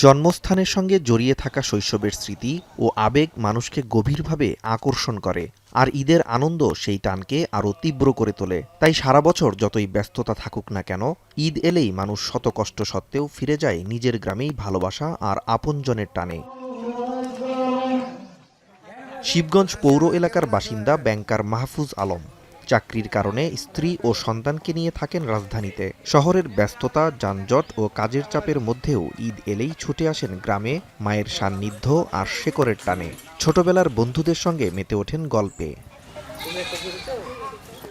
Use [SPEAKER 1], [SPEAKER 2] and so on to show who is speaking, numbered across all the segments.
[SPEAKER 1] জন্মস্থানের সঙ্গে জড়িয়ে থাকা শৈশবের স্মৃতি ও আবেগ মানুষকে গভীরভাবে আকর্ষণ করে, আর ঈদের আনন্দ সেই টানকে আরও তীব্র করে তোলে। তাই সারা বছর যতই ব্যস্ততা থাকুক না কেন, ঈদ এলেই মানুষ শত কষ্ট সত্ত্বেও ফিরে যায় নিজের গ্রামেই ভালোবাসা আর আপনজনের টানে। শিবগঞ্জ পৌর এলাকার বাসিন্দা ব্যাংকার মাহফুজ আলম চাকরির কারণে স্ত্রী ও সন্তানকে নিয়ে থাকেন রাজধানীতে। শহরের ব্যস্ততা, যানজট ও কাজের চাপের মধ্যেও ঈদ এলেই ছুটে আসেন গ্রামে মায়ের সান্নিধ্য আর শেকড়ের টানে। ছোটবেলার বন্ধুদের সঙ্গে মেতে ওঠেন গল্পে।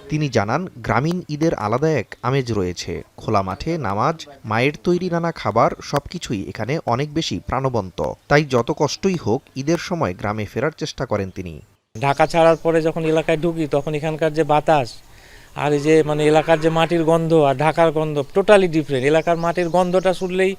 [SPEAKER 1] তিনি জানান, গ্রামীণ ঈদের আলাদা এক আমেজ রয়েছে। খোলা মাঠে নামাজ, মায়ের তৈরি নানা খাবার সবকিছুই এখানে অনেক বেশি প্রাণবন্ত। তাই যত কষ্টই হোক, ঈদের সময় গ্রামে ফেরার চেষ্টা করেন তিনি।
[SPEAKER 2] ঢাকা ছাড়ার পরে যখন এলাকায় ঢুকি তখন এখানকার যে বাতাস আর এই যে এলাকার যে মাটির গন্ধ আর ঢাকার গন্ধ টোটালি ডিফারেন্ট। এলাকার মাটির গন্ধটা শুনলেই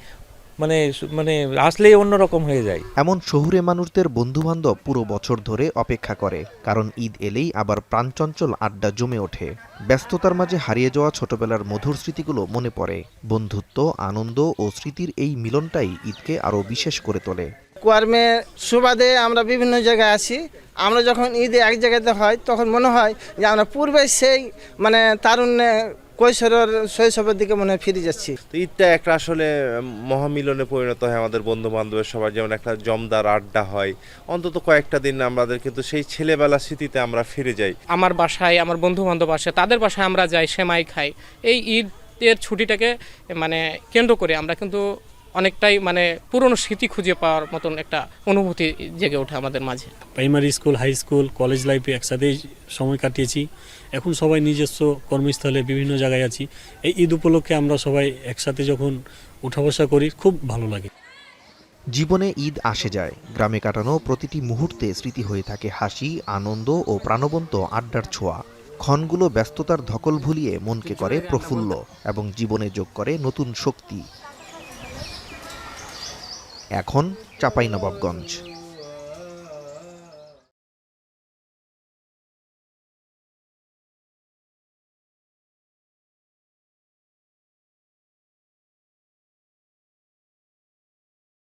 [SPEAKER 2] আসলেই অন্যরকম হয়ে যায়।
[SPEAKER 1] এমন শহুরে মানুষদের বন্ধুবান্ধব পুরো বছর ধরে অপেক্ষা করে, কারণ ঈদ এলেই আবার প্রাণচঞ্চল আড্ডা জমে ওঠে। ব্যস্ততার মাঝে হারিয়ে যাওয়া ছোটবেলার মধুর স্মৃতিগুলো মনে পড়ে। বন্ধুত্ব, আনন্দ ও স্মৃতির এই মিলনটাই ঈদকে আরও বিশেষ করে তোলে।
[SPEAKER 3] কর্মের সুবাদে আমরা বিভিন্ন জায়গায় আসি। আমরা যখন ঈদে এক জায়গাতে হয় তখন মনে হয় যে আমরা পূর্বে সেই তারুণ্যে কৈশোরের শৈশবের দিকে মনে হয় ফিরে যাচ্ছি।
[SPEAKER 4] তো ঈদটা একটা আসলে মহামিলনে পরিণত হয় আমাদের বন্ধু বান্ধবের সবার, যেমন একটা জমদার আড্ডা হয় অন্তত কয়েকটা দিন আমাদের, কিন্তু সেই ছেলেবেলা স্মৃতিতে আমরা ফিরে যাই।
[SPEAKER 5] আমার বাসায়, আমার বন্ধু বান্ধব আসে, তাদের বাসায় আমরা যাই, সেমাই খাই। এই ঈদের ছুটিটাকে কেন্দ্র করে আমরা কিন্তু অনেকটাই পুরনো স্মৃতি খুঁজে পাওয়ার মতন একটা অনুভূতি জেগে ওঠে আমাদের মাঝে।
[SPEAKER 6] Primary school, high school, college লাইফে একসাথেই সময় কাটিয়েছি। এখন সবাই নিজস্ব কর্মস্থলে বিভিন্ন জায়গায় আছি। এই ঈদ উপলক্ষে আমরা সবাই একসাথে যখন উঠা বসা করি, খুব ভালো লাগে।
[SPEAKER 1] জীবনে ঈদ আসে যায়, গ্রামে কাটানো প্রতিটি মুহূর্তে স্মৃতি হয়ে থাকে হাসি, আনন্দ ও প্রাণবন্ত আড্ডার ছোঁয়া। ক্ষণগুলো ব্যস্ততার ধকল ভুলিয়ে মনকে করে প্রফুল্ল এবং জীবনে যোগ করে নতুন শক্তি। এখন চাঁপাইনবাবগঞ্জ।